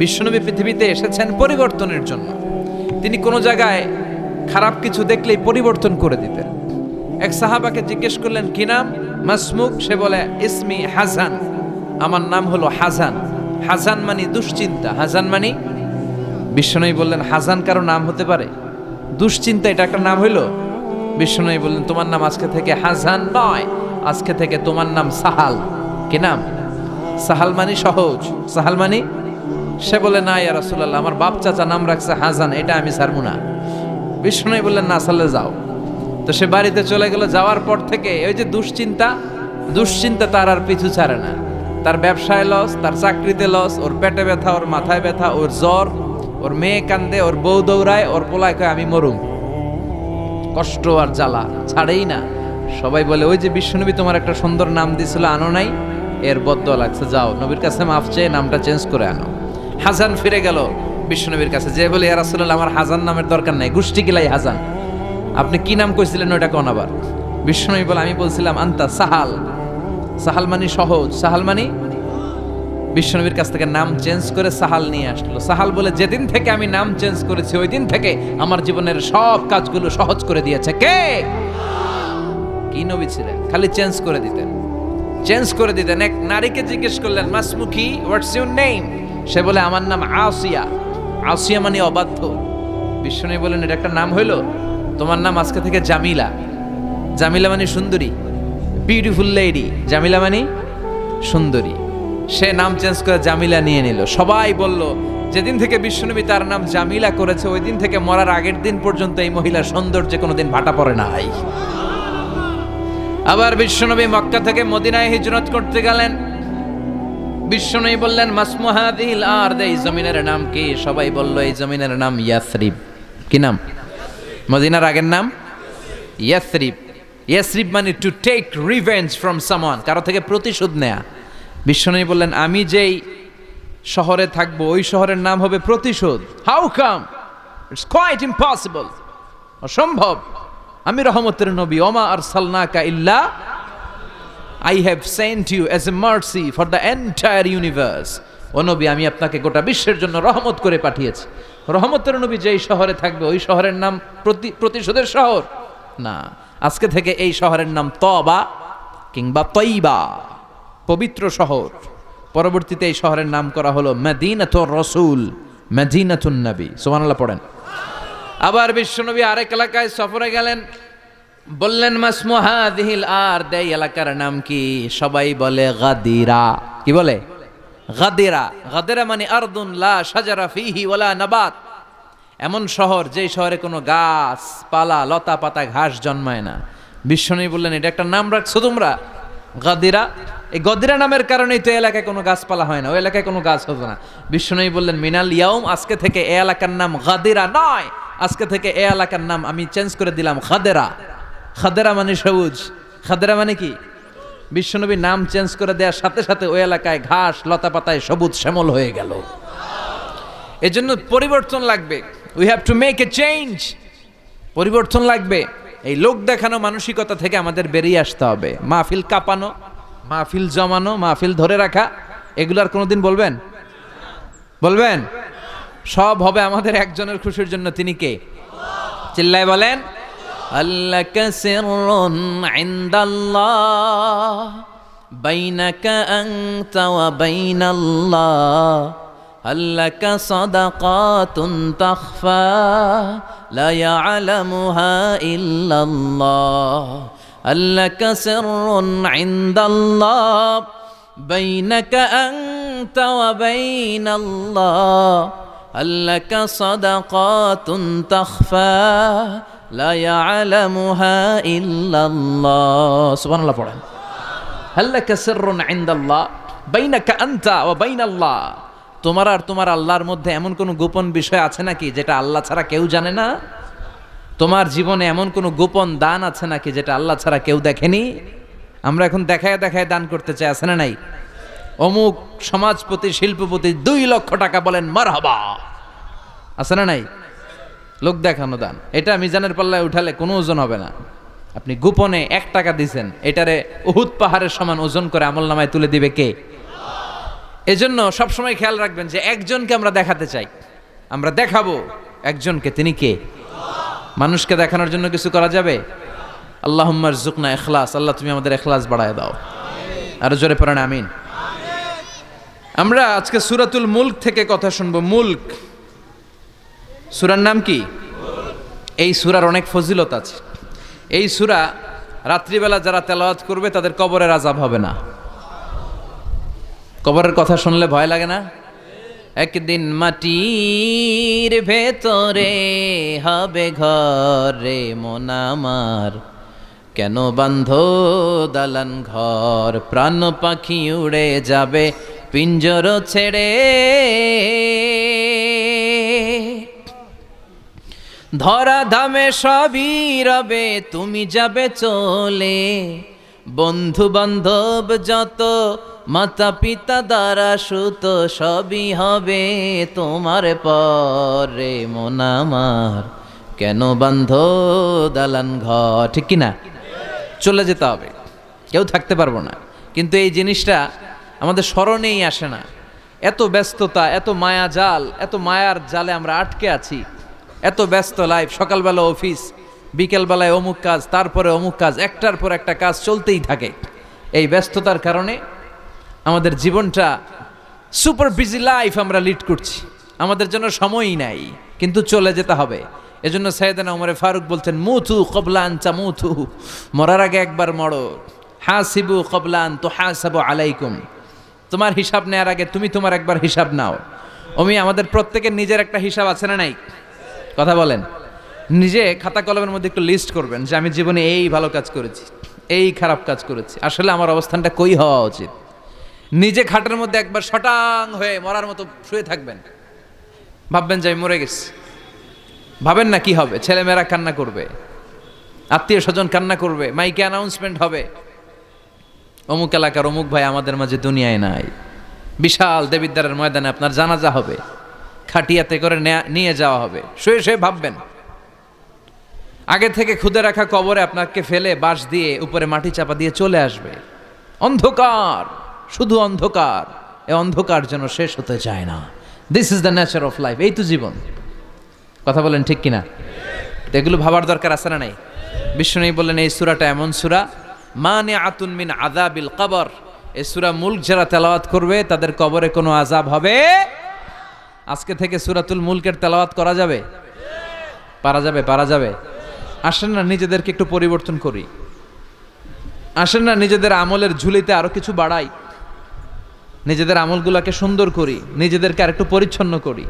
বিশ্বনবী পৃথিবীতে এসেছেন পরিবর্তনের জন্য। তিনি কোনো জায়গায় খারাপ কিছু দেখলেই পরিবর্তন করে দিতেন। এক সাহাবাকে জিজ্ঞেস করলেন, কি নাম? মাসমুক? সে বলে, ইসমি হাসান, আমার নাম হলো হাসান। হাসান মানে দুশ্চিন্তা। হাসান মানে? বিশ্বনবী বললেন, হাসান কারো নাম হতে পারে? দুশ্চিন্তা এটা একটা নাম হইল? বিশ্বনবী বললেন, তোমার নাম আজকে থেকে হাসান নয়, আজকে থেকে তোমার নাম সাহাল। কি নাম? সাহাল মানে সহজ। সাহাল মানে? সে বলে, না ইয়া রাসূলুল্লাহ, আমার বাপ চাচা নাম রাখছে হাসান, এটা আমি ছাড়বো না। বিশ্বনবী বললেন, না সাল্লে যাও। তো সে বাড়িতে চলে গেল। যাওয়ার পর থেকে ওই যে দুশ্চিন্তা তার আর পিছু ছাড়ে না। তার ব্যবসায় লস, তার চাকরিতে লস, ওর পেটে ব্যথা, ওর মাথায় ব্যথা, ওর জ্বর, ওর মেয়ে কান্দে, ওর বউ দৌড়ায়, ওর পোলায় কয় আমি মরুম। কষ্ট আর জ্বালা ছাড়েই না। সবাই বলে, ওই যে বিশ্বনবী তোমার একটা সুন্দর নাম দিছিল, আনো নাই, এর বদদোয়া লাগছে, যাও নবীর কাছে মাফ চেয়ে নামটা চেঞ্জ করে আনো। হাসান ফিরে গেল বিশ্বনবীর কাছে, যে বলে, ইয়া রাসূলুল্লাহ, আমার হাসান নামের দরকার নাই, গোষ্ঠী কিলাই হাসান, আপনি কি নাম কইছিলেন ওটা কোন আবার? বিশ্বনবী বলে, আমি বলছিলাম আন্তা সাহাল। সাহাল মানে সহজ। সাহাল মানে? বিশ্বনবীর কাছ থেকে নাম চেঞ্জ করে সাহাল নিয়ে আসলো। সাহাল বলে, যেদিন থেকে আমি নাম চেঞ্জ করেছি ওই দিন থেকে আমার জীবনের সব কাজগুলো সহজ করে দিয়েছে কে? কি নবী ছিলেন? খালি চেঞ্জ করে দিতেন, চেঞ্জ করে দিতেন। এক নারীকে জিজ্ঞেস করলেন, মাসমুকি, হোয়াটস ইউর নেম? সে বলে, আমার নাম আসিয়া। আসিয়া মানে অবাধ্য। বিশ্বনবী বলেন, এটা একটা নাম হইল? তোমার নাম আজকে থেকে জামিলা। জামিলা মানে সুন্দরী, বিউটিফুল লেডি। জামিলা মানে সুন্দরী। সে নাম চেঞ্জ করে জামিলা নিয়ে নিল। সবাই বলল, যেদিন থেকে বিশ্বনবী তার নাম জামিলা করেছে ওই দিন থেকে মরার আগের দিন পর্যন্ত এই মহিলার সৌন্দর্যে কোনোদিন ভাটা পড়ে নাই। আবার বিশ্বনবী মক্কা থেকে মদিনায় হিজরত করতে গেলেন। বিশ্বনবী বললেন, মাসমু হাযিহিল আরদ, এই জমিনের নাম কি? সবাই বলল, এই জমিনের নাম ইয়াসরিব। কি নাম? মদিনার আগের নাম ইয়াসরিব। ইয়াসরিব মানে to take revenge from someone, কারো থেকে প্রতিশোধ নেয়া। বিশ্বনবী বললেন, আমি যেই শহরে থাকবো ওই শহরের নাম হবে প্রতিশোধ। How come? It's quite impossible, অসম্ভব। আমি রহমতের নবী, ওমা আরসালনাকা ইল্লা, I have sent you as a mercy for the entire universe. ও নবী, আমি আপনাকে গোটা বিশ্বের জন্য রহমত করে পাঠিয়েছি। রহমতের নবী যেই শহরে থাকবে ওই শহরের নাম প্রতিশোধের শহর না। আজকে থেকে এই শহরের নাম তবা কিংবা তৈবা, পবিত্র শহর। পরবর্তীতে এই শহরের নাম করা হলো মদিনাতুর রাসূল, মদিনাতুন নবী। সুবহানাল্লাহ পড়েন। আবার বিশ্বনবী আরেক এলাকায় সফরে গেলেন। বললেন, মাসমু হাযিহিল আরদ, এই এলাকার নাম কি? সবাই বলে গাদিরা। কি বলে? গাদিরা। গাদিরা মানে আরদুন লা শাজারা ফিহি ওয়ালা নাবাত, এমন শহর যেই শহরে কোনো গাছ পালা, লতা পাতা, ঘাস জন্মায় না। বিশ্বনবী বললেন, এটা একটা নাম রাখছো তোমরা, গাদিরা। এই গদিরা নামের কারণেই তো এলাকায় কোনো গাছপালা হয় না, ওই এলাকায় কোনো গাছ হতো না। বিশ্বনবী বললেন, মিনাল ইয়াউম, আজকে থেকে এই এলাকার নাম গাদিরা নয়, আজকে থেকে এই এলাকার নাম আমি চেঞ্জ করে দিলাম খাদেরা। খাদেরা মানে সবুজ। খাদেরা মানে কি? বিশ্বনবী নাম চেঞ্জ করে দেওয়ার সাথে সাথে ওই এলাকায় ঘাস লতা পাতায় সবুজ শ্যামল হয়ে গেল। এজন্য পরিবর্তন লাগবে। We have to make a change. পরিবর্তন লাগবে। এই লোক দেখানো মানসিকতা থেকে আমাদের বেরিয়ে আসতে হবে। মাহফিল কাঁপানো, মাহফিল জমানো, মাহফিল ধরে রাখা, এগুলার কোনোদিন বলবেন? বলবেন? সব হবে আমাদের একজনের খুশির জন্য। তিনি কে? চিল্লায় বলেন, আল্লাকা সিররুন ইনদাল্লাহ বাইনাকা আনতা ওয়া বাইনাল্লাহ, আল্লাকা সাদাকাতুন তাখফা লা ইয়ালামুহা ইল্লাল্লাহ, আল্লাকা সিররুন ইনদাল্লাহ বাইনাকা আনতা ওয়া বাইনাল্লাহ, আল্লাকা সাদাকাতুন তাখফা লা ইয়ালামুহা ইল্লাল্লাহ। সুবহানাল্লাহ পড়েন। আল্লাকা সিররুন ইনদাল্লাহ বাইনাকা আনতা ওয়া বাইনাল্লাহ, তোমার আর তোমার আল্লাহর মধ্যে এমন কোনো গোপন বিষয় আছে নাকি যেটা আল্লাহ ছাড়া কেউ জানে না? তোমার জীবনে এমন কোনো গোপন দান আছে নাকি যেটা আল্লাহ ছাড়া কেউ দেখেনি? আমরা এখন দেখায় দেখায় দান করতে চাই, আছে না নাই? অমুক সমাজপতি, শিল্পপতি 2 লক্ষ টাকা বলেন মারহাবা, আছে না নাই? লোক দেখানো দান। এটা মিজানের পাল্লায় উঠালে কোনো ওজন হবে না। আপনি গোপনে 1 টাকা দিয়েছেন, এটারে উহুদ পাহাড়ের সমান ওজন করে আমলনামায় তুলে দিবে কে? এজন্য সবসময় খেয়াল রাখবেন যে একজনকে আমরা দেখাতে চাই, আমরা দেখাবো একজনকে, তিনি কে? মানুষকে দেখানোর জন্য কিছু করা যাবে? আল্লাহুম্মা রযুকনা ইখলাস, আল্লাহ তুমি আমাদের ইখলাস বাড়ায় দাও। আরো জোরে পড়েন আমিন। আমরা আজকে সূরাতুল মুলক থেকে কথা শুনবো। মুলক সূরার নাম কি? এই সূরার অনেক ফজিলত আছে। এই সূরা রাত্রিবেলা যারা তেলাওয়াত করবে তাদের কবরের আযাব হবে না। কবরের কথা শুনলে ভয় লাগে না? একদিন মাটির ভেতরে হবে ঘরে মন আমার, কেন বান্ধ দালান ঘর, প্রাণ পাখি উড়ে যাবে পিঞ্জর ছেড়ে, ধরা ধামে সবই রবে তুমি যাবে চলে, বন্ধু বান্ধব যত মাতা পিতা দ্বারা সুত সবই হবে তোমার পরে মন আমার, কেন বান্ধ দালান ঘর। ঠিক কিনা? চলে যেতে হবে, কেউ থাকতে পারবো না। কিন্তু এই জিনিসটা আমাদের স্মরণেই আসে না। এত ব্যস্ততা, এত মায়া জাল, এত মায়ার জালে আমরা আটকে আছি। এত ব্যস্ত লাইফ, সকালবেলা অফিস, বিকেলবেলায় অমুক কাজ, তারপরে অমুক কাজ, একটার পর একটা কাজ চলতেই থাকে। এই ব্যস্ততার কারণে আমাদের জীবনটা সুপার বিজি লাইফ আমরা লিড করছি, আমাদের জন্য সময়ই নাই, কিন্তু চলে যেতে হবে। এজন্য সাইয়েদনা ওমর ফারুক বলতেন, মুতু ক্বাবলা আন তামুতু, মরার আগে একবার মরো, হাসিবু ক্বাবলা আন তুহাসাবু আলাইকুম, তোমার হিসাব নেওয়ার আগে তুমি তোমার একবার হিসাব নাও। আমাদের প্রত্যেকের নিজের একটা হিসাব আছে না নাই? কথা বলেন। নিজে খাতা কলমের মধ্যে একটু লিস্ট করবেন যে আমি জীবনে এই ভালো কাজ করেছি, এই খারাপ কাজ করেছি, আসলে আমার অবস্থানটা কই হওয়া উচিত। নিজে খাটের মধ্যে একবার শটাং হয়ে মরার মতো শুয়ে থাকবেন, ভাববেন যে আমি মরে গেছি। ভাবেন না কি হবে, ছেলেমেয়েরা কান্না করবে, আত্মীয় স্বজন কান্না করবে, মাইকে অ্যানাউন্সমেন্ট হবে, অমুক এলাকার অমুক ভাই আমাদের মাঝে দুনিয়ায় নাই। বিশাল দেবিদ্বারের ময়দানে আপনার জানাজা হবে, খাটিয়াতে করে নিয়ে যাওয়া হবে। শুয়ে শুয়ে ভাববেন, আগে থেকে খুদে রাখা কবরে আপনাকে ফেলে বাঁশ দিয়ে উপরে মাটি চাপা দিয়ে চলে আসবে। অন্ধকার, শুধু অন্ধকার। এই অন্ধকার যেন শেষ হতে চায় না। This is the nature of life. এই তো জীবন। কথা বলেন ঠিক কিনা? এগুলো ভাবার দরকার আছে না নাই? বিষ্ণু বললেন এই সূরাটা এমন সূরা, মানিআতুন মিন আযাবিল কবর। এই সূরা মুলক যারা তেলাওয়াত করবে তাদের কবরে কোনো আযাব হবে। আজকে থেকে সূরাতুল মুলকের তেলাওয়াত করা যাবে? পারা যাবে? পারা যাবে? আসেন না নিজেদেরকে একটু পরিবর্তন করি, আসেন না নিজেদের আমলের ঝুলিতে আরো কিছু বাড়াই, নিজেদের আমলগুলোকে সুন্দর করি, নিজেদেরকে আর একটু পরিচ্ছন্ন করি।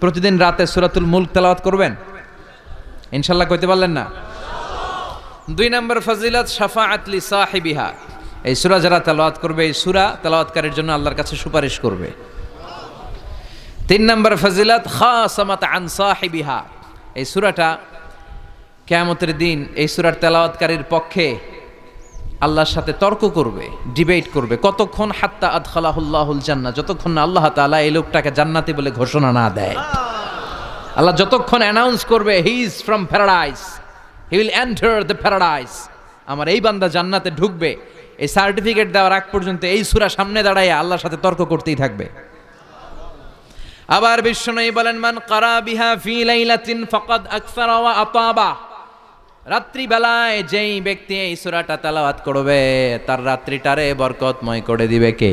প্রতিদিন রাতে সূরাতুল মুলক তেলাওয়াত করবেন ইনশাআল্লাহ। কইতে পারলেন না? 2 নম্বর ফজিলত, শাফাআত লি সাহিবিহা। এই সূরা যারা তেলাওয়াত করবে, এই সূরা তেলাওয়াতকারীর জন্য আল্লাহর কাছে সুপারিশ করবে। 3 নম্বর ফজিলত, খাসামাত আন সাহিবিহা। এই সূরাটা কিয়ামতের দিন এই সূরার তেলাওয়াতকারীর পক্ষে আল্লাহর সাথে তর্ক করবে, ডিবেট করবে। কতক্ষণ? হাত্তা আদখালাহুল্লাহুল জান্নাহ, যতক্ষণ না আল্লাহ তাআলা এই লোকটাকে জান্নাতি বলে ঘোষণা না দেয়। আল্লাহ যতক্ষণ অ্যানাউন্স করবে he is from paradise, he will enter the paradise, আমার এই বান্দা জান্নাতে ঢুকবে, এই সার্টিফিকেট দেওয়ার আগ পর্যন্ত এই সূরা সামনে দাঁড়ায় আল্লাহর সাথে তর্ক করতেই থাকবে। আবার বিশ্বনবী বলেন, মান ক্বারা বিহা ফি লাইলাতিন ফাকাদ আকসারা ওয়া আতাবা। রাত্রি বেলায় যেই ব্যক্তি এই সূরাটা তেলাওয়াত করবে তার রাত্রিটারে বরকতময় করে দিবে কে?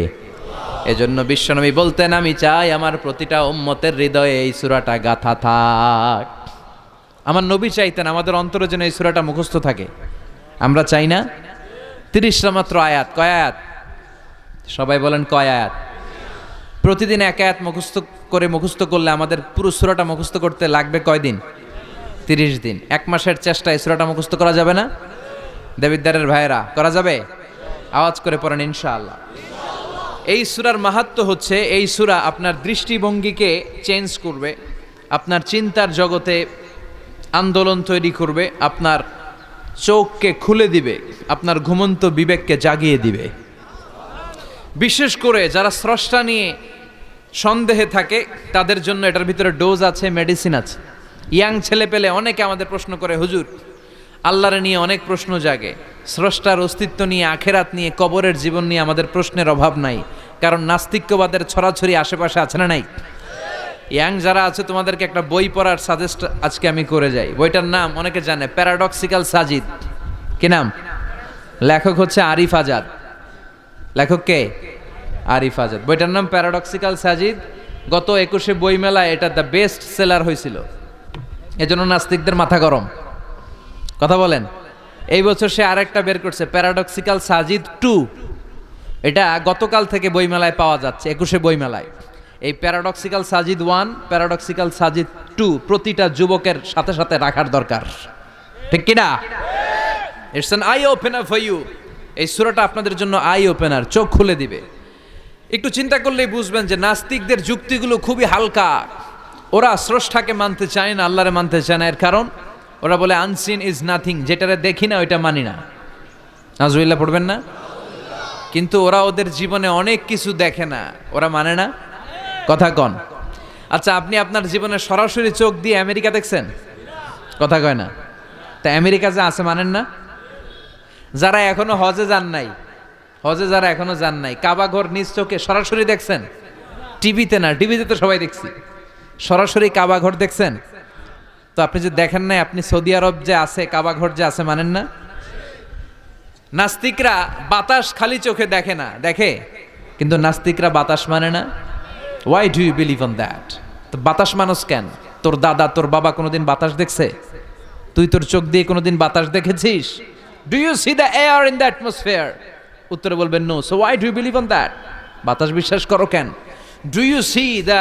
এজন্য বিশ্বনবী বলতেন, আমি চাই আমার প্রতিটা উম্মতের হৃদয়ে এই সূরাটা গাথা থাক। আমার নবী চাইতেন আমাদের অন্তরে যেন এই সূরাটা মুখস্থ থাকে। আমরা চাই না? 30টা মাত্র আয়াত। কয় আয়াত? সবাই বলেন কয় আয়াত? প্রতিদিন এক আয়াত মুখস্থ করলে আমাদের পুরো সূরাটা মুখস্থ করতে লাগবে কয়দিন? 30 দিন। 1 মাসের চেষ্টায় সূরাটা মুখস্থ করা যাবে না? দেবিদ্বারের ভাইয়েরা, করা যাবে? আওয়াজ করে পড়েন ইনশাআল্লাহ। এই সূরার মাহাত্ম্য হচ্ছে, এই সূরা আপনার দৃষ্টিভঙ্গিকে চেঞ্জ করবে, আপনার চিন্তার জগতে আন্দোলন তৈরি করবে, আপনার চোখকে খুলে দিবে, আপনার ঘুমন্ত বিবেককে জাগিয়ে দিবে। বিশেষ করে যারা স্রষ্টা নিয়ে সন্দেহে থাকে তাদের জন্য এটার ভিতরে ডোজ আছে, মেডিসিন আছে। ইয়াং ছেলে পেলে অনেকে আমাদের প্রশ্ন করে, হুজুর আল্লাহরে নিয়ে অনেক প্রশ্ন জাগে, স্রষ্টার অস্তিত্ব নিয়ে, আখেরাত নিয়ে, কবরের জীবন নিয়ে আমাদের প্রশ্নের অভাব নাই, কারণ নাস্তিক্যবাদের ছড়াছড়ি আশেপাশে আছে না নাই? ইয়াং যারা আছে তোমাদেরকে একটা বই পড়ার সাজেস্ট আজকে আমি করে যাই। বইটার নাম অনেকে জানে, প্যারাডক্সিক্যাল সাজিদ। কি নাম? লেখক হচ্ছে আরিফ আজাদ। লেখক কে? আরিফ আজাদ। বইটার নাম প্যারাডক্সিক্যাল সাজিদ। গত 21শে বই মেলায় এটা দ্য বেস্ট সেলার হয়েছিল, এজন্য নাস্তিকদের মাথা গরম। কথা বলেন। এই বছর সে আরেকটা বের করছে, প্যারাডক্সিক্যাল সাজিদ 2। এটা গতকাল থেকে বই মেলায় পাওয়া যাচ্ছে, 21শে বই মেলায়। এই প্যারাডক্সিক্যাল সাজিদ 1, প্যারাডক্সিক্যাল সাজিদ 2 প্রতিটা যুবকের সাথে সাথে রাখার দরকার, ঠিক কিনা? It's an eye opener for you. এই সূরাটা আপনাদের জন্য আই ওপেনার, চোখ খুলে দিবে। একটু চিন্তা করলেই বুঝবেন যে নাস্তিকদের যুক্তিগুলো খুবই হালকা। ওরা স্রষ্টাকে মানতে চায় না, আল্লাহরে মানতে চায় না। এর কারণ ওরা বলে আনসিন ইজ নাথিং, যেটারে দেখি না ওইটা মানি না। নাজুবিল্লাহ পড়বেন না? কিন্তু ওরা ওদের জীবনে অনেক কিছু দেখে না, ওরা মানে না। কথা কন। আচ্ছা, আপনি আপনার জীবনে সরাসরি চোখ দিয়ে আমেরিকা দেখছেন? কথা কয় না। তা আমেরিকা যে আছে মানেন না? যারা এখনো হজে যান নাই, হজে যারা এখনো যান নাই, কাবা ঘর নিজ চোখে সরাসরি দেখছেন? টিভিতে না, টিভিতে তো সবাই দেখছি। সরাসরি কাবা ঘর দেখছেন? তো আপনি যে দেখেন নাই, আপনি সৌদি আরব যে আছে কাবা ঘর যে আছে মানেন না? নাস্তিকরা বাতাস খালি চোখে দেখে না, দেখে, কিন্তু নাস্তিকরা বাতাস মানে না। Why do you believe on that? তো বাতাস মানুষ কেন? তোর দাদা তোর বাবা কোনোদিন বাতাস দেখছে? তুই তোর চোখ দিয়ে কোনোদিন বাতাস দেখেছিস? Do you see the air in the atmosphere? উত্তরে বলবেন no. So why do you believe on that? বাতাস বিশ্বাস করো কেন? Do you see the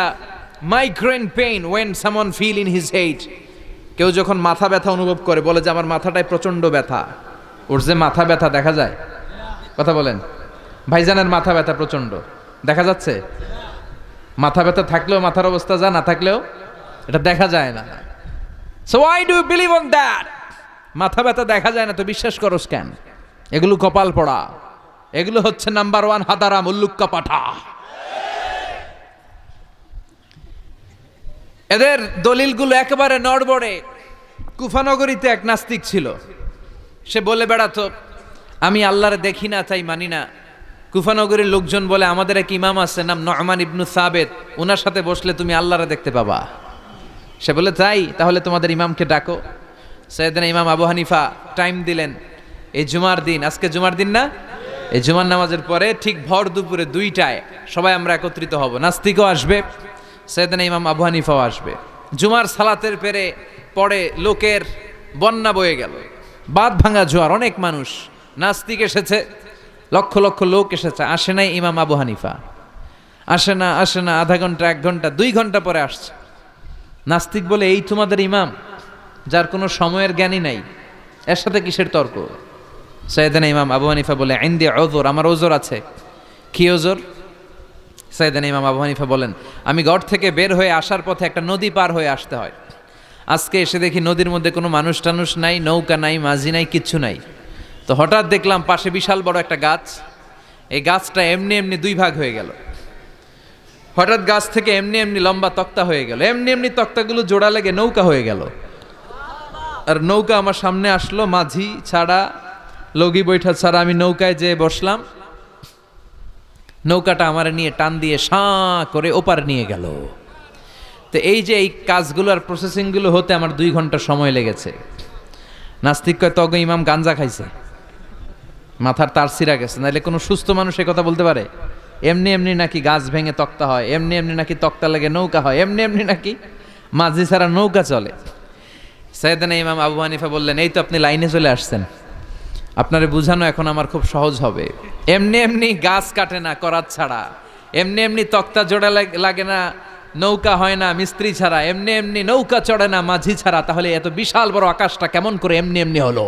migraine pain when someone feel in his head? কেউ যখন মাথা ব্যথা অনুভব করে, বলে যে আমার মাথাটায় প্রচন্ড ব্যথা। ওর যে মাথা ব্যথা দেখা যায়? কথা বলেন। ভাইজানের মাথা ব্যথা প্রচন্ড দেখা যাচ্ছে? মাথা ব্যথা থাকলেও মাথার অবস্থা যা, না থাকলেও এটা দেখা যায় না। So why do you believe on that? মাথা ব্যথা দেখা যায় না তো বিশ্বাস করোস কেন? এগুলো কপাল পড়া, এগুলো হচ্ছে নাম্বার 1 হাদারাম, উল্লুক্কা পাঠা। এদের দলিলগুলো একেবারে নড়বড়ে। কুফানগরীতে এক নাস্তিক ছিল, সে বলে বেড়াতো আমি আল্লাহরে দেখি না তাই মানি না। কুফানগরীর লোকজন বলে আমাদের এক ইমাম আছে নাম নু'মান ইবনু সাবেত, ওনার সাথে বসলে তুমি আল্লাহরে দেখতে পাবা। সে বলে তাই, তাহলে তোমাদের ইমামকে ডাকো। সাইয়েদনা ইমাম আবু হানিফা টাইম দিলেন, এই জুমার দিন, আজকে জুমার দিন না, এই জুমার নামাজের পরে ঠিক ভর দুপুরে 2টায় সবাই আমরা একত্রিত হব। নাস্তিকও আসবে, সাইয়েদনা ইমাম আবু হানিফাও আসবে। জুমার সালাতের পরে লোকের বন্যা বয়ে গেল, বাঁধ ভাঙা জোয়ার, অনেক মানুষ। নাস্তিক এসেছে, লক্ষ লক্ষ লোক এসেছে, আসে নাই ইমাম আবু হানিফা। আসে না আধা ঘন্টা, 1 ঘন্টা, 2 ঘন্টা পরে আসছে। নাস্তিক বলে এই তোমাদের ইমাম, যার কোনো সময়ের জ্ঞানই নাই, এর সাথে কিসের তর্ক? সাইয়েদনা ইমাম আবু হানিফা বলে ইনদি উযর, আমার ওজর আছে। কি ওজর? সাইয়েদনা ইমাম আবু হানিফা বলেন আমি ঘর থেকে বের হয়ে আসার পথে একটা নদী পার হয়ে আসতে হয়। আজকে এসে দেখি নদীর মধ্যে কোনো মানুষ টানুষ নাই, নৌকা নাই, মাঝি নাই, কিচ্ছু নাই। তো হঠাৎ দেখলাম পাশে বিশাল বড় একটা গাছ। এই গাছটা এমনি এমনি 2 ভাগ হয়ে গেল। হঠাৎ গাছ থেকে এমনি এমনি লম্বা তক্তা হয়ে গেল, এমনি এমনি তক্তাগুলো জোড়া লেগে নৌকা হয়ে গেল। আর নৌকা আমার সামনে আসলো, মাঝি ছাড়া, লগি বৈঠা ছাড়া। আমি নৌকায় যেয়ে বসলাম, নৌকাটা আমার নিয়ে টান দিয়ে সাঁ করে ওপার নিয়ে গেল। তো এই যে এই কাজগুলো আর প্রসেসিংগুলো হতে আমার 2 ঘন্টা সময় লেগেছে। নাস্তিক কয় তগ ইমাম গাঞ্জা খাইছে, মাথার তার ছিঁড়া গেছে, নাহলে কোনো সুস্থ মানুষ এ কথা বলতে পারে? এমনি এমনি নাকি গাছ ভেঙে তক্তা হয়, এমনি এমনি নাকি তক্তা লেগে নৌকা হয়, এমনি এমনি নাকি মাঝি ছাড়া নৌকা চলে। সাইয়েদনা ইমাম আবু হানিফা বললেন এই তো আপনি লাইনে চলে আসছেন, আপনারে বুঝানো এখন আমার খুব সহজ হবে। এমনি এমনি গাছ কাটে না করাত ছাড়া, এমনি এমনি তক্তা জোড়া লাগে না, নৌকা হয় না মিস্ত্রি ছাড়া, এমনি এমনি নৌকা চড়ে না মাঝি ছাড়া। তাহলে এত বিশাল বড় আকাশটা কেমন করে এমনি এমনি হলো?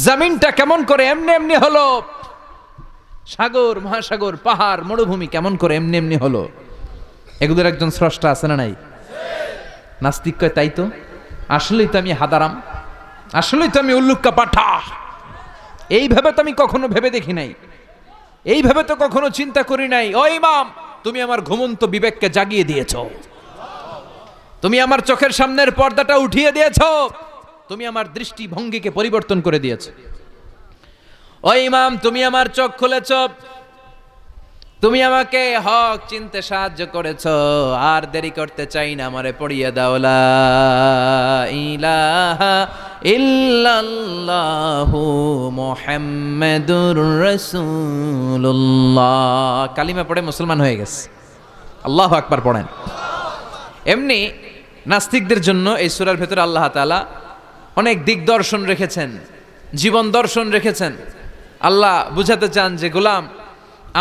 জমিনটা কেমন করে এমনি এমনি হলো? সাগর, মহাসাগর, পাহাড়, মরুভূমি কেমন করে এমনি এমনি হলো? এগুলোর একজন স্রষ্টা আছে না নাই? নাস্তিক কয় তাই তো, আসলেই তো আমি হাদারাম, আসলেই তো আমি উল্লুক্কা পাঠা। এইভাবে তো আমি কখনো ভেবে দেখি নাই, এইভাবে তো কখনো চিন্তা করি নাই। ও ইমাম, তুমি আমার ঘুমন্ত বিবেককে জাগিয়ে দিয়েছো, তুমি আমার চোখের সামনের পর্দাটা উঠিয়ে দিয়েছো, তুমি আমার দৃষ্টিভঙ্গিকে পরিবর্তন করে দিয়েছো। ও ইমাম, তুমি আমার চোখ খুলেছো, তুমি আমাকে হক চিনতে সাহায্য করেছো, আর দেরি করতে চাই না, আমারে পড়িয়ে দাও লা ইলাহা ইল্লাল্লাহু মুহাম্মাদুর রাসূলুল্লাহ। কালিমা পড়ে মুসলমান হয়ে গেছে। আল্লাহু আকবার পড়েন। এমনি নাস্তিকদের জন্য এই সূরার ভেতরে আল্লাহ তাআলা অনেক দিকদর্শন রেখেছেন, জীবন দর্শন রেখেছেন। আল্লাহ বুঝাতে চান যে গোলাম,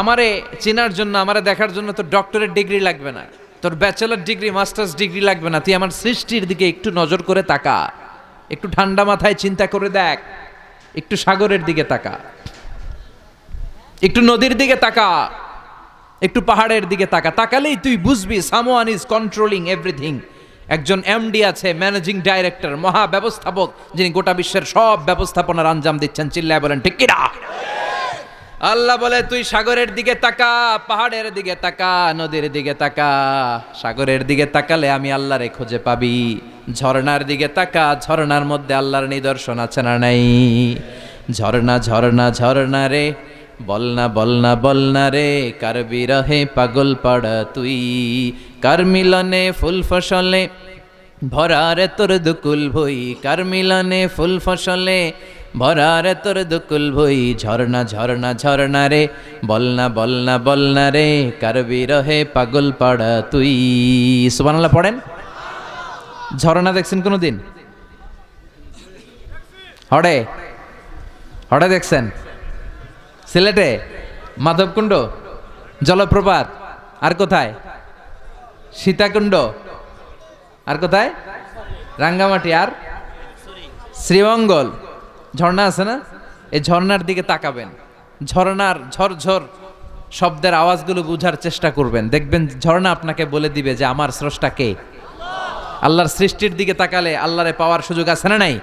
আমারে চেনার জন্য, আমারে দেখার জন্য তোর ডক্টরেট ডিগ্রি লাগবে না, তোর ব্যাচেলর ডিগ্রি, মাস্টার্স ডিগ্রি লাগবে না। তুই আমার সৃষ্টির দিকে একটু নজর করে তাকা, একটু ঠান্ডা মাথায় চিন্তা করে দেখ, একটু সাগরের দিকে তাকা, একটু নদীর দিকে তাকা, একটু পাহাড়ের দিকে তাকা। তাকালেই তুই বুঝবি সামওয়ান ইজ কন্ট্রোলিং এভরিথিং। একজন এমডি আছে, ম্যানেজিং ডাইরেক্টর, মহা ব্যবস্থাপক, যিনি গোটা বিশ্বের সব ব্যবস্থাপনার আঞ্জাম দিচ্ছেন। চিল্লায় বলেন ঠিক কিনা? আল্লাহ বলে তুই সাগরের দিকে তাকা, পাহাড়ের দিকে তাকা, নদীর দিকে তাকা। সাগরের দিকে তাকালে আমি আল্লাহরে খুঁজে পাবি। ঝর্ণার দিকে তাকা, ঝর্ণার মধ্যে আল্লাহর নিদর্শন আছে না নাই? ঝর্ণা ঝর্ণা ঝর্ণা রে, বলনা বলনা বলনা রে, কার বিরহে পাগল পাড়া তুই, কার মিলনে ফুল ফসলে ভরারে তোর দুকুল ভই, কার মিলনে ফুল ফসলে ভরারে তোর দুকুল ভই। ঝর্ণা ঝর্ণা ঝর্ণা রে, বলনা বলনা বলনা রে, কার বিরহে পাগল পাড়া তুই। সুবহানাল্লাহ পড়েন। ঝর্ণা দেখছেন কোনোদিন? হড়ে হড়ে দেখছেন? সিলেটে মাধবকুণ্ড জলপ্রপাত, আর কোথায়? সীতাকুণ্ড, আর কোথায়? রাঙ্গামাটি, আর শ্রীমঙ্গল। ঝর্ণা আছে না? এই ঝর্ণার দিকে তাকাবেন, ঝর্ণার ঝরঝর শব্দের আওয়াজগুলো বুঝার চেষ্টা করবেন। দেখবেন ঝর্ণা আপনাকে বলে দিবে যে আমার স্রষ্টা কে। আল্লাহর সৃষ্টির দিকে তাকালে আল্লাহরে পাওয়ার সুযোগ আছে না নাই?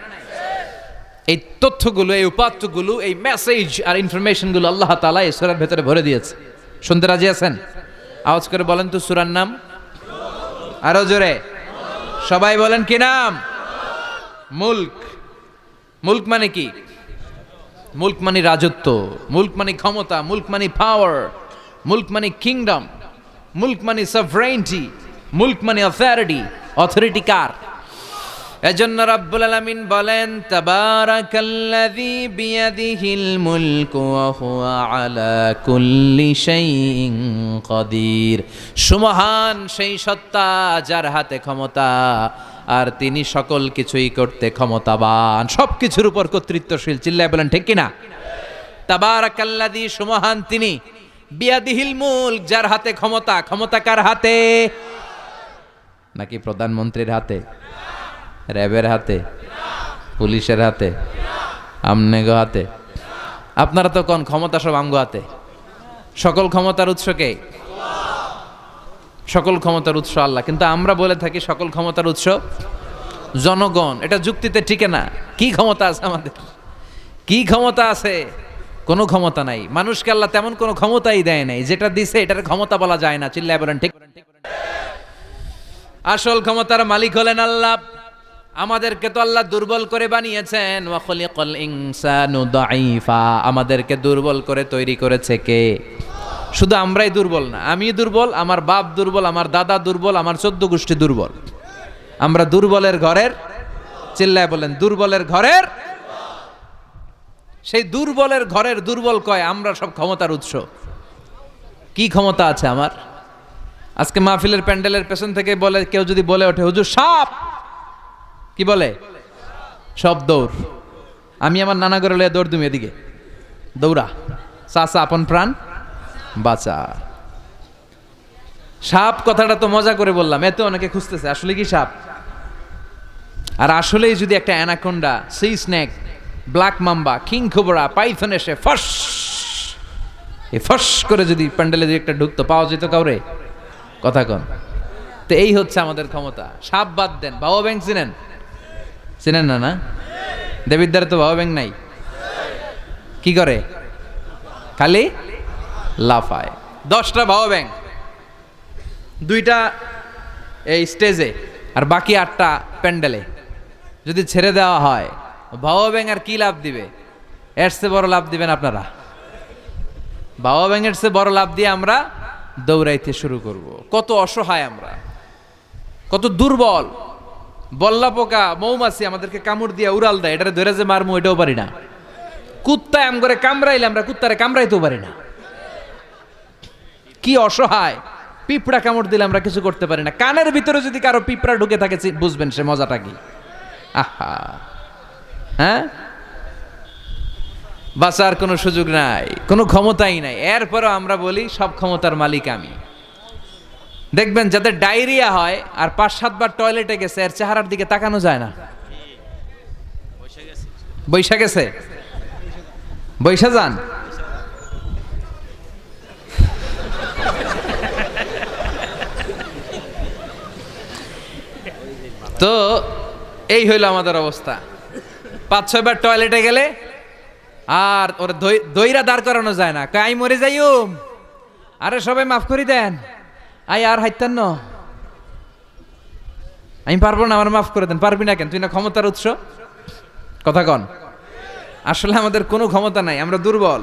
এই তথ্যগুলো, এই উপাত্তগুলো, এই মেসেজ আর ইনফরমেশনগুলো আল্লাহ তাআলা এই সূরার ভেতরে ভরে দিয়েছে। শুনতে রাজি আছেন? আওয়াজ করে বলেন তো সূরার নাম। আরো জোরে সবাই বলেন কি নাম? মুলক। মুলক মানে কি? মুলক মানে রাজত্ব, মুলক মানে ক্ষমতা, মুলক মানে পাওয়ার, মুলক মানে কিংডম, মুলক মানে সভরেইনটি, মুলক মানে অথরিটি। অথরিটি কার? এজন্য রাব্বুল আলামিন বলেন তাবারাকাল্লাযী বিয়াদিহিল মুলকু ওয়া হুয়া আলা কুল্লি শাইইন কাদির। সুমহান সেই সত্তা যার হাতে ক্ষমতা, আর তিনি সকল কিছুই করতে ক্ষমতাবান, সবকিছুর উপর কর্তৃত্বশীল। চিল্লায় বলেন ঠিক কিনা? তাবারাকাল্লাযী, সুমহান তিনি, বিয়াদিহিল মুলক, যার হাতে ক্ষমতা। ক্ষমতা কার হাতে? নাকি প্রধানমন্ত্রীর হাতে, র্যাবের হাতে, পুলিশের হাতে, আমনেগো হাতে? আপনারা তো কোন ক্ষমতা সব আমগো হাতে। সকল ক্ষমতার উৎস কে? সকল ক্ষমতার উৎস আল্লাহ। কিন্তু আমরা বলে থাকি সকল ক্ষমতার উৎস জনগণ। এটা যুক্তিতে টিকে না। কি ক্ষমতা আছে আমাদের? কি ক্ষমতা আছে? কোনো ক্ষমতা নাই। মানুষকে আল্লাহ তেমন কোনো ক্ষমতাই দেয় নাই। যেটা দিছে এটার ক্ষমতা বলা যায় না। চিল্লায় বলেন ঠিক। আসল ক্ষমতার মালিক হলেন আল্লাহ। আমাদেরকে তো আল্লাহ দুর্বল করে বানিয়েছেন। ওয়া খলিকাল ইনসানু দাঈফা, আমাদেরকে দুর্বল করে তৈরি করেছে কে? শুধু আমরাই দুর্বল না, আমি দুর্বল, আমার বাপ দুর্বল, আমার দাদা দুর্বল, আমার 14 গোষ্ঠী দুর্বল। আমরা দুর্বলের ঘরের, চিল্লায় বলেন দুর্বলের ঘরের। সেই দুর্বলের ঘরের দুর্বল কয় আমরা সব ক্ষমতার উৎস। কি ক্ষমতা আছে আমার? আজকে মাহফিলের প্যান্ডেলের পেছন থেকে বলে, কেউ যদি বলে ওঠে হুজুর সাপ, কি বলে? সব দৌড়। আমি আমার নানা ঘরে লয়ে দৌড় দিম, এদিকে দৌড়া, চাচা আপন প্রাণ বাঁচা। সাপ কথাটা তো মজা করে বললাম, এত অনেকে খুঁজতেছে আসলে কি সাপ। আর আসলেই যদি একটা anaconda, C snake, black mamba, king cobra, Python এসে ফস করে যদি প্যান্ডেলে যদি একটা ঢুকতো, পাওয়া যেত কাউরে? কথা কন। তো এই হচ্ছে আমাদের ক্ষমতা। সাপ বাদ দেন, বাবা ব্যাংক চিনেন? চিনেন না? না, দেবিদ্দারে তো বাবা ব্যাংক নাই। কি করে? খালি লাফায়। 10টা বাবা ব্যাংক, 2টা এই স্টেজে, আর বাকি 8টা প্যান্ডেলে যদি ছেড়ে দেওয়া হয়, বাবা ব্যাংক আর কি লাভ দিবে? এর চেয়ে বড় লাভ দিবেন আপনারা। বাবা ব্যাঙের চেয়ে বড় লাভ দিয়ে আমরা দৌড়াইতে শুরু করব। কত অসহায় আমরা, কত দুর্বল। বল্লা পোকা মৌমাছি আমাদেরকে কামড় দিয়ে উড়াল দেয়, এটারে ধরে যে মারমু এটাও পারি না। কুত্তায় আম করে কামড়াইলে আমরা কুত্তারে কামড়াইতেও পারি না। কি অসহায়। পিঁপড়া কামড় দিলে আমরা কিছু করতে পারি না। কানের ভিতরে যদি কারো পিঁপড়া ঢুকে থাকে বুঝবেন সে মজাটা কি। আহা, হ্যাঁ, বাঁচার কোনো সুযোগ নাই, কোনো ক্ষমতাই নাই। এরপরও আমরা বলি সব ক্ষমতার মালিক আমি। দেখবেন যাদের ডায়রিয়া হয় আর 5-7 বার টয়লেটে গেছে, এর চেহারার দিকে তাকানো যায় না। বৈশা গেছে, বৈশা যান। তো এই হইল আমাদের অবস্থা। 5-6 বার টয়লেটে গেলে আর ওরা দইরা দাঁড় করানো যায় না। আই মরে যাইম, আরে সবাই মাফ করে দেন, আই আর হাইতেন না, আমি পারবো না, আমার মাফ করে দেন। পারবি না কেন? তুই না ক্ষমতার উৎস। কথা কন। আসলে আমাদের কোনো ক্ষমতা নাই, আমরা দুর্বল।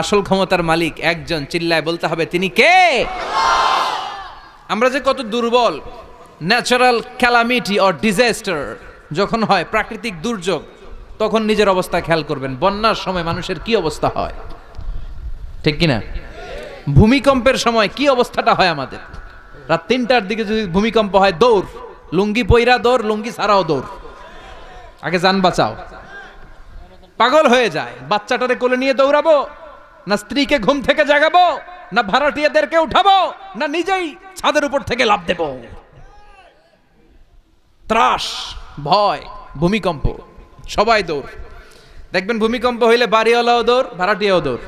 আসল ক্ষমতার মালিক একজন, চিল্লায় বলতে হবে তিনি কে। আমরা যে কত দুর্বল। ন্যাচারাল ক্যালামিটি অর ডিজাস্টার যখন হয়, প্রাকৃতিক দুর্যোগ, তখন নিজের অবস্থা খেয়াল করবেন। বন্যার সময় মানুষের কি অবস্থা হয়, ঠিক কিনা? ভূমিকম্পের সময় কি অবস্থাটা হয় আমাদের। রাত 3টার দিকে যদি ভূমিকম্প হয়, দৌড়, লুঙ্গি পইরা দৌড়, লুঙ্গি ছাড়াও দৌড়, আগে যান বাঁচাও। পাগল হয়ে যায়। বাচ্চাটারে কোলে নিয়ে দৌড়াবো, না স্ত্রীকে ঘুম থেকে জাগাবো, না ভাড়াটিয়াদেরকে উঠাবো, না নিজেই ছাদের উপর থেকে লাফ দেব। ত্রাস, ভয়, ভূমিকম্প, সবাই দৌড়। দেখবেন ভূমিকম্প হইলে বাড়িওয়ালাও দৌড়, ভাড়াটিয়াও দৌড়।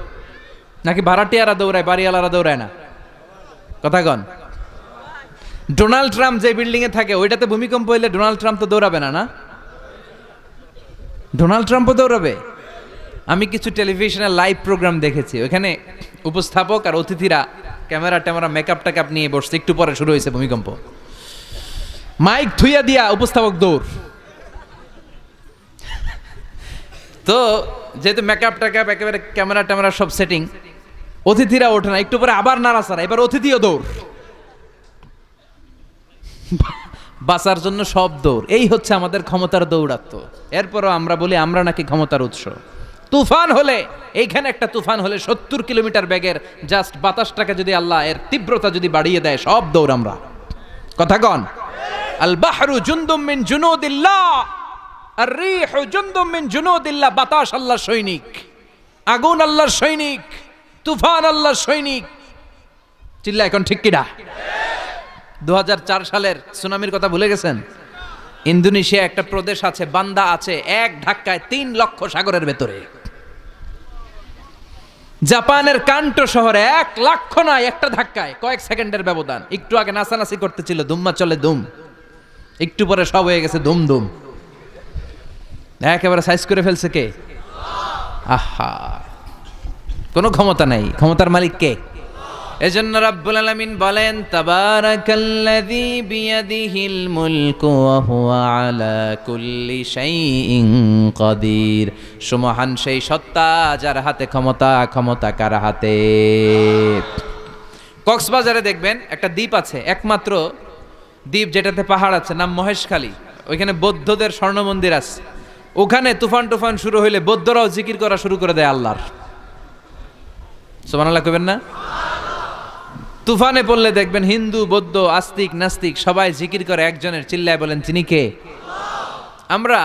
নাকি ভাড়াটিয়ারা দৌড়ায়, বাড়িওয়ালারা দৌড়ায় না? কথা কন। ডোনাল্ড ট্রাম্প যে বিল্ডিং এ থাকে, ওইটাতে ভূমিকম্প হইলে ডোনাল্ড ট্রাম্প তো দৌড়াবে না? না, ডোনাল্ড ট্রাম্পও দৌড়াবে। আমি কিছু টেলিভিশনের লাইভ প্রোগ্রাম দেখেছি, ওখানে উপস্থাপক আর অতিথিরা ক্যামেরা ট্যামেরা মেকআপ টেকআপ নিয়ে বসছে। একটু পরে শুরু হয়েছে ভূমিকম্প, মাইক থুইয়া দিয়া উপস্থাপক দৌড়। তো যেহেতু মেকআপ টেকআপ একেবারে ক্যামেরা ট্যামেরা সব সেটিং, অতিথিরা ওঠে না। একটু পরে আবার নাড়াচাড়া, এবার অতিথিও দৌড়। বাঁচার জন্য সব দৌড়। এই হচ্ছে আমাদের ক্ষমতার দৌড়াত্ম। এরপরও আমরা বলি আমরা নাকি ক্ষমতার উৎস। তুফান হলে, এইখানে একটা তুফান হলে 70 কিলোমিটার বেগের জাস্ট বাতাসটাকে যদি আল্লাহ এর তীব্রতা যদি বাড়িয়ে দেয়, সব দৌড় আমরা। কথা কন। আল বাহরু জুনদুম মিন জুনুদিল্লাহ, আর রিহু জুনদুম মিন জুনুদিল্লাহ। বাতাস আল্লাহর সৈনিক, আগুন আল্লাহর সৈনিক, তুফান আল্লাহর সৈনিক। চিল্লা এখন ঠিক কিনা? 2004 সালের সুনামির কথা ভুলে গেছেন? ইন্দোনেশিয়া একটা প্রদেশ আছে, বান্দা আছে, এক ধাক্কায় 3 লক্ষ সাগরের ভেতরে। জাপানের কান্টো শহরে 1 লক্ষ নয়, একটা ধাক্কায়, কয়েক সেকেন্ডের ব্যবধান। একটু আগে নাচানাচি করতেছিল, দুম্মা চলে দুম, একটু পরে সব হয়ে গেছে দুম দুম। একেবারে সাইজ করে ফেলছে কে? আহা, কোনো ক্ষমতা নাই। ক্ষমতার মালিক কে? এজন্য রাব্বুল আলামিন বলেন, তাবারাকাল্লাযী বিয়াদিহিল মুলকু ওয়া হুয়া আলা কুল্লি শাইইন কাদির। সুমহান সেই সত্তা যার হাতে ক্ষমতা। ক্ষমতা কার হাতে? কক্সবাজারে দেখবেন একটা দ্বীপ আছে, একমাত্র দ্বীপ যেটাতে পাহাড় আছে, নাম মহেশখালী। ওইখানে বৌদ্ধদের স্বর্ণ মন্দির আছে। ওখানে তুফান টুফান শুরু হইলে বৌদ্ধরাও জিকির করা শুরু করে দেয় আল্লাহর। সুবহানাল্লাহ কইবেন না? তুফানে পড়লে দেখবেন হিন্দু, বৌদ্ধ, আস্তিক, নাস্তিক সবাই জিকির করে একজনের। চিল্লায় বলেন তিনি কে? আমরা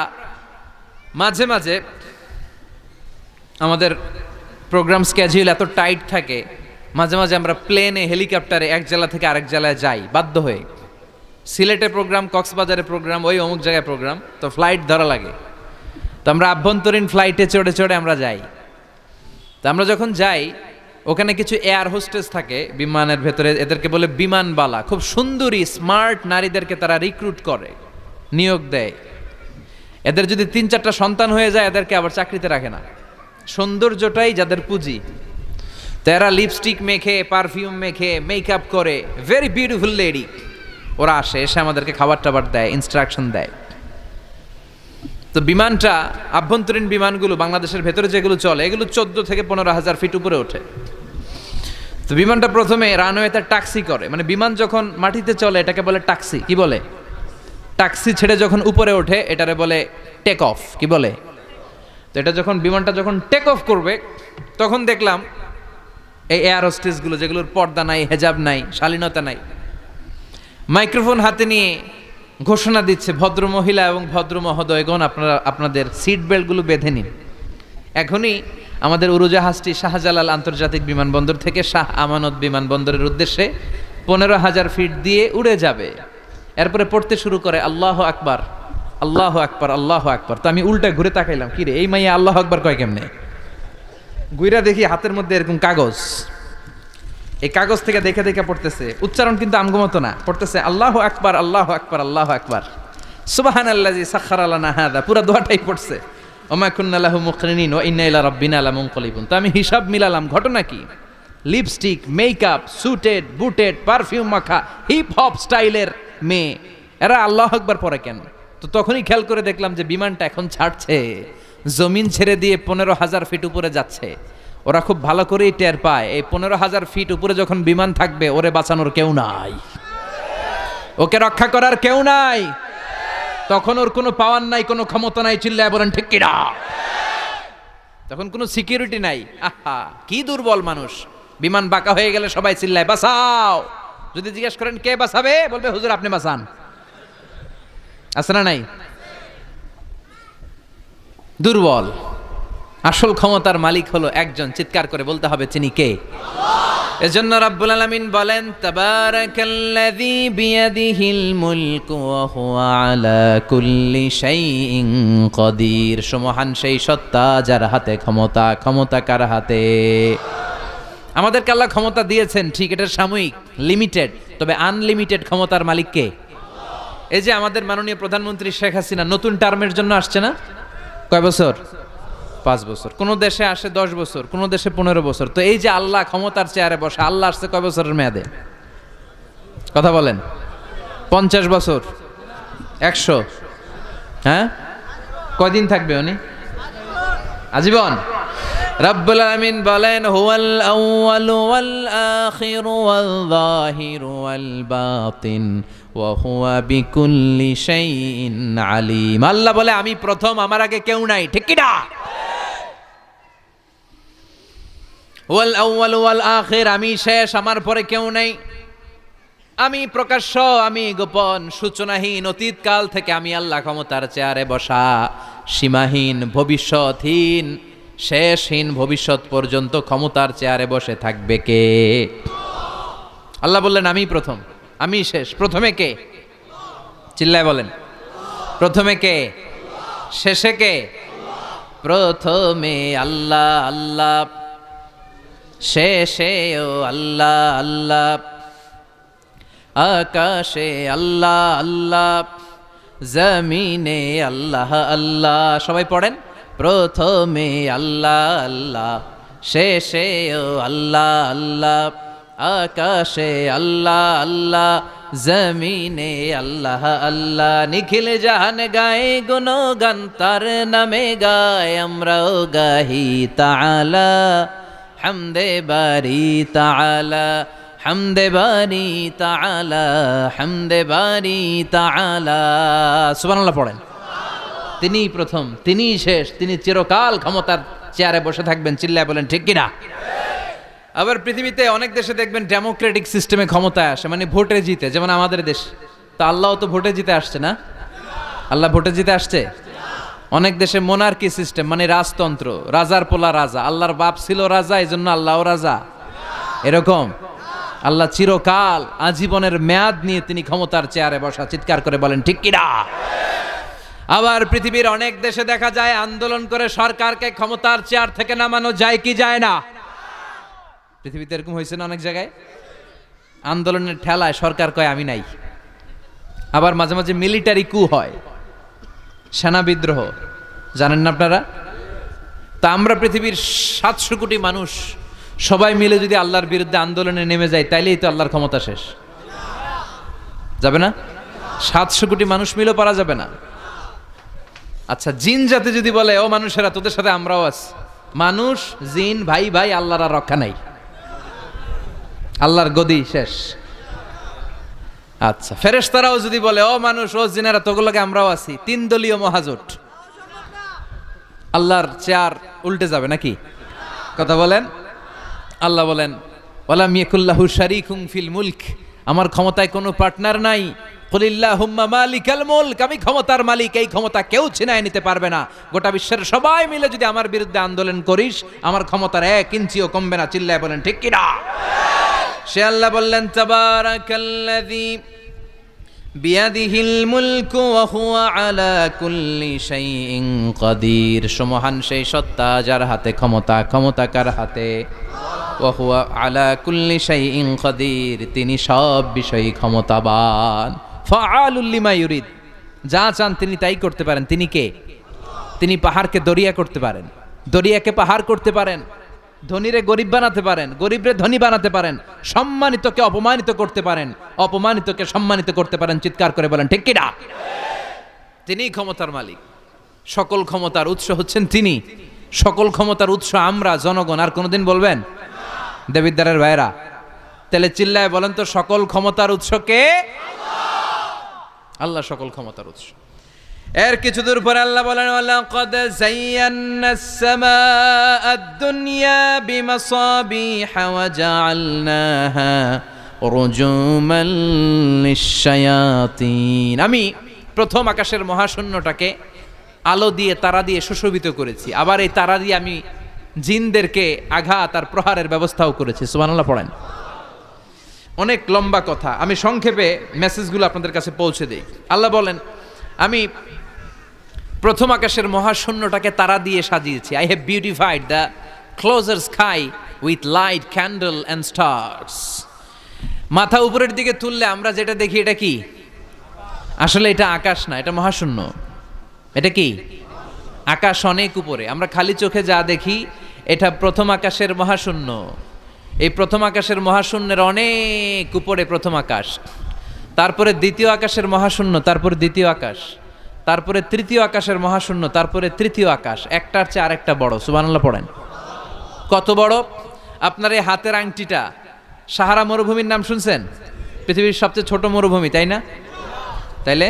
মাঝে মাঝে আমাদের প্রোগ্রাম স্কেডিউল এত টাইট থাকে, মাঝে মাঝে আমরা প্লেনে, হেলিকপ্টারে এক জেলা থেকে আরেক জেলায় যাই বাধ্য হয়ে। সিলেটে প্রোগ্রাম, কক্সবাজারে প্রোগ্রাম, ওই অমুক জায়গায় প্রোগ্রাম, তো ফ্লাইট ধরা লাগে। তো আমরা আভ্যন্তরীণ ফ্লাইটে চড়ে চড়ে আমরা যাই। তো আমরা যখন যাই, ওখানে কিছু এয়ার হোস্টেস থাকে বিমানের ভেতরে, এদেরকে বলে বিমানবালা। খুব সুন্দরী স্মার্ট নারীদেরকে তারা রিক্রুট করে, নিয়োগ দেয়। এদের যদি 3-4টা সন্তান হয়ে যায়, এদেরকে আবার চাকরিতে রাখে না। সৌন্দর্যটাই যাদের পুঁজি। তো এরা লিপস্টিক মেখে, পারফিউম মেখে, মেকআপ করে, ভেরি বিউটিফুল লেডি। ওরা আসে, এসে আমাদেরকে খাবার টাবার দেয়, ইনস্ট্রাকশন দেয়। তো বিমানটা, আভ্যন্তরীণ বিমানগুলো বাংলাদেশের ভেতরে যেগুলো চলে, এগুলো 14 থেকে 15 হাজার ফিট উপরে ওঠে। তো বিমানটা প্রথমে রানওয়েতে ট্যাক্সি করে, মানে বিমান যখন মাটিতে চলে এটাকে বলে ট্যাক্সি। কি বলে? ট্যাক্সি ছেড়ে যখন উপরে ওঠে এটারে বলে টেক অফ। কি বলে? তো এটা যখন বিমানটা যখন টেক অফ করবে তখন দেখলাম এই এয়ার হোস্টেসগুলো, যেগুলোর পর্দা নাই, হেজাব নাই, শালীনতা নাই, মাইক্রোফোন হাতে নিয়ে ঘোষণা দিচ্ছে, ভদ্র মহিলা এবং ভদ্র মহোদয়গণ, আপনারা আপনাদের সিট বেল্টগুলো বেঁধে নিন। এখনই আমাদের উড়োজাহাজটি শাহজালাল আন্তর্জাতিক বিমানবন্দর থেকে শাহ আমানত বিমানবন্দরের উদ্দেশ্যে 15,000 ফিট দিয়ে উড়ে যাবে। এরপরে পড়তে শুরু করে আল্লাহু আকবার, আল্লাহু আকবার, আল্লাহু আকবার। তো আমি উল্টা ঘুরে তাকাইলাম, কি রে এই মাইয়া আল্লাহু আকবার কয় কেমনে? গুইরা দেখি হাতের মধ্যে এরকম কাগজ, এই কাগজ থেকে দেখে দেখে পড়তেছে, উচ্চারণ কিন্তু আমগমতো না, পড়তেছে আল্লাহু আকবার, আল্লাহু আকবার, আল্লাহু আকবার, সুবহানাল্লাযী সাখখারা লানা হাযা, পুরো দোয়াটাই পড়ছে। ওমা কুন্না লাহু মুকরিনিন ওয়া ইন্না ইলা রাব্বিনা লামুনকালিবুন। তো আমি হিসাব মিলালাম, ঘটনা কি? লিপস্টিক, মেকআপ, সুটেড, বুটেড, পারফিউম মাখা, হিপ হপ স্টাইলের মেয়ে, এরা আল্লাহু আকবার পড়ে কেন? তো তখনই খেয়াল করে দেখলাম যে বিমানটা এখন ছাড়ছে, জমিন ছেড়ে দিয়ে 15,000 ফিট উপরে যাচ্ছে। ওরা খুব ভালো করেই টের পায় এই 15,000 ফিট উপরে যখন বিমান থাকবে ওরে বাঁচানোর কেউ নাই, ওকে রক্ষা করার কেউ নাই, তখন ওর কোনো পাওয়ার নাই, কোনো ক্ষমতা নাই। চিল্লায় বলেন ঠিক কিনা? তখন কোনো সিকিউরিটি নাই। আহা, কি দুর্বল মানুষ! বিমান বাঁকা হয়ে গেলে সবাই চিল্লায় বাঁচাও। যদি জিজ্ঞেস করেন কে বাঁচাবে, বলবে হুজুর আপনি বাঁচান। আছে না নাই? দুর্বল। আসল ক্ষমতার মালিক হলো একজন, চিৎকার করে বলতে হবে তিনি কে? এজন্য রাব্বুল আলামিন বলেন তাবারাকাল্লাযী বিয়াদিহিল মুলকু ওয়া হুয়া আলা কুল্লি শাইইন কাদির। সুমহান সেই সত্তা যার হাতে ক্ষমতা, ক্ষমতা কার হাতে? আমাদেরকে আল্লাহ ক্ষমতা দিয়েছেন, ঠিক, এটা সাময়িক, লিমিটেড, তবে আনলিমিটেড ক্ষমতার মালিক কে? এই যে আমাদের মাননীয় প্রধানমন্ত্রী শেখ হাসিনা নতুন টার্মের জন্য আসছে না? কয় বছর? 5 বছর। কোন দেশে আসে 10 বছর, কোন দেশে 15 বছর। তো এই যে আল্লাহ ক্ষমতার চেয়ারে বসে, আল্লাহ আসছে কয় বছরের মেয়াদে? কথা বলেন। 50 বছর, 100? হ্যাঁ, কয়দিন থাকবে উনি? আজীবন। রব্বুল আলামিন বলেন হুয়াল আউয়ালু ওয়াল আখিরু ওয়াল যাহিরু ওয়াল বাতিন ওয়া হুয়া বিকুল্লি শাইইন আলিম। আল্লাহ বলে আমি প্রথম, আমার আগে কেউ নাই। ঠিক কি না? ওয়াল আউয়ালু ওয়াল আখির, আমি শেষ, আমার পরে কেউ নাই। আমি প্রকাশ্য, আমি গোপন, সূচনাহীন, অতীতকাল থেকে আমি আল্লাহ ক্ষমতার চেয়ারে বসা, সীমাহীন, ভবিষ্যৎহীন, শেষহীন, ভবিষ্যৎ পর্যন্ত ক্ষমতার চেয়ারে বসে থাকবে কে? আল্লাহ বললেন আমি প্রথম, আমি শেষ। প্রথমে কে? চিল্লায় বলেন। প্রথমে কে? শেষে কে? প্রথমে আল্লাহ আল্লাহ, শেষেও আল্লাহ আল্লাহ, আকাশে আল্লাহ আল্লাহ, জমিনে আল্লাহ আল্লাহ। সবাই পড়েন, প্রথমে আল্লাহ আল্লাহ, শেষেও আল্লাহ আল্লাহ, আকাশে আল্লাহ আল্লাহ, জমিনে আল্লাহ আল্লাহ। নিখিল জাহান গায়ে গুণগান, তার নামে গায় আমরাও গাহি তাআলা, হামদে বারি তাআলা, হামদে বারি তাআলা, হামদে বারি তাআলা। সুবহানাল্লাহ পড়েন। তিনিই প্রথম, তিনিই শেষ, তিনি চিরকাল ক্ষমতার চেয়ারে বসে থাকবেন। চিল্লায় বলেন ঠিক কিনা? আবার পৃথিবীতে অনেক দেশে দেখবেন ডেমোক্রেটিক সিস্টেমে ক্ষমতায় আসে, মানে ভোটে জিতে, যেমন আমাদের দেশ। তো আল্লাহও তো ভোটে জিতে আসছে না? আল্লাহ ভোটে জিতে আসছে। অনেক দেশে মোনার্কি সিস্টেম, মানে রাজতন্ত্র, রাজার পোলা রাজা। আল্লাহর বাপ ছিল রাজা, এই জন্য আল্লাহও রাজা, এরকম? আল্লাহ চিরকাল, আজীবনের মেয়াদ নিয়ে তিনি ক্ষমতার চেয়ারে বসা। চিৎকার করে বলেন ঠিক কিনা? আবার পৃথিবীর অনেক দেশে দেখা যায় আন্দোলন করে সরকারকে ক্ষমতার চেয়ার থেকে নামানো যায় কি যায় না? পৃথিবীতে এরকম হয়েছে না অনেক জায়গায়? আন্দোলনের ঠেলায় সরকার কয় আমি নাই। আবার মাঝে মাঝে মিলিটারি কু হয়, সেনা বিদ্রোহ, জানেন না আপনারা? তা আমরা পৃথিবীর 700 কোটি মানুষ সবাই মিলে যদি আল্লাহর বিরুদ্ধে আন্দোলনে নেমে যায়, তাইলেই তো আল্লাহর ক্ষমতা শেষ। যাবে না? 700 কোটি মানুষ মিলেও পারা যাবে না। আচ্ছা, জিন জাতি যদি বলে ও মানুষেরা তোদের সাথে আমরাও আছি, মানুষ জিন ভাই ভাই, আল্লাহর আর রক্ষা নাই। আল্লাহর গদি শেষ। আচ্ছা, ফেরেশতারাও যদি বলে ও মানুষ, ও জিনেরা, তোগুলোকে আমরাও আছি, 3 দলীয় মহাজোট, আল্লাহর চেয়ার উল্টে যাবে নাকি? কথা বলেন। আল্লাহ বলেন ওয়ালাম ইয়াকুল্লাহু শারীকুম ফিল মুলক, আমার ক্ষমতায় কোনো পার্টনার নাই। কুলিল্লাহুম্মা মালিকাল মুলক, আমি ক্ষমতার মালিক, এই ক্ষমতা কেউ ছিনায় নিতে পারবে না। গোটা বিশ্বের সবাই মিলে যদি আমার বিরুদ্ধে আন্দোলন করিস, আমার ক্ষমতার 1 ইঞ্চিও কমবে না। চিল্লায় বলেন ঠিক কি না? সে আল্লাহ বললেন তাবারাকাল্লাযী বিয়াদিহিল মুলকু ওয়া হুয়া আলা কুল্লি শাইইন কাদির, সুমহান সেই সত্তা যার হাতে ক্ষমতা, ক্ষমতা কার হাতে? ওয়া হুয়া আলা কুল্লি শাইইন কাদির, তিনি সব বিষয়ে ক্ষমতাবান। ফাআলুল লিমা ইউরিদ, যা চান তিনি তাই করতে পারেন। তিনি কে? তিনি পাহাড়কে দরিয়া করতে পারেন, দরিয়াকে পাহাড় করতে পারেন, ধনীরে গরিব বানাতে পারেন, গরিবরে ধনী বানাতে পারেন, সম্মানিতকে অপমানিত করতে পারেন, অপমানিতকে সম্মানিত করতে পারেন। চিৎকার করে বলেন ঠিক কি না? তিনিই ক্ষমতার মালিক। সকল ক্ষমতার উৎস হচ্ছেন তিনি। সকল ক্ষমতার উৎস আমরা জনগণ। আর কোনোদিন বলবেন? দেবিদ্বারের ভাইরা, তাহলে চিল্লায় বলেন তো, সকল ক্ষমতার উৎস কে? আল্লাহ সকল ক্ষমতার উৎস। এর কিছু দূর পরে আল্লাহ বলেন ওয়ালাকাদ যায়্যানাস সামাআদ দুনিয়া বিমাসাবিহা ওয়া জাআলনাহা রুজুমান লিশ-শায়াতিন, আমি প্রথম আকাশের মহাশূন্যটাকে আলো দিয়ে, তারা দিয়ে সুশোভিত করেছি। আবার এই তারা দিয়ে আমি জিনদেরকে আঘাত আর প্রহারের ব্যবস্থাও করেছি। সুবহানাল্লাহ পড়েন। অনেক লম্বা কথা, আমি সংক্ষেপে মেসেজগুলো আপনাদের কাছে পৌঁছে দেই। আল্লাহ বলেন আমি প্রথম আকাশের মহাশূন্যটাকে তারা দিয়ে সাজিয়েছি। I have beautified the closure sky with light, candle and stars. মাথা উপরের দিকে তুললে আমরা যেটা দেখি এটা কি? আসলে এটা আকাশ না, এটা মহাশূন্য। এটা কি? আকাশ অনেক উপরে। আমরা খালি চোখে যা দেখি এটা প্রথম আকাশের মহাশূন্য। এই প্রথম আকাশের মহাশূন্যের অনেক উপরে প্রথম আকাশ, তারপরে দ্বিতীয় আকাশের মহাশূন্য, তারপরে দ্বিতীয় আকাশ, তারপরে তৃতীয় আকাশের মহাশূন্য, তারপরে তৃতীয় আকাশ। একটার চেয়ে আরেকটা বড়। সুবহানাল্লাহ পড়েন। কত বড়? আপনার এই হাতের আংটিটা, সাহারা মরুভূমির নাম শুনছেন? পৃথিবীর সবচেয়ে ছোট মরুভূমি, তাই না? তাইলে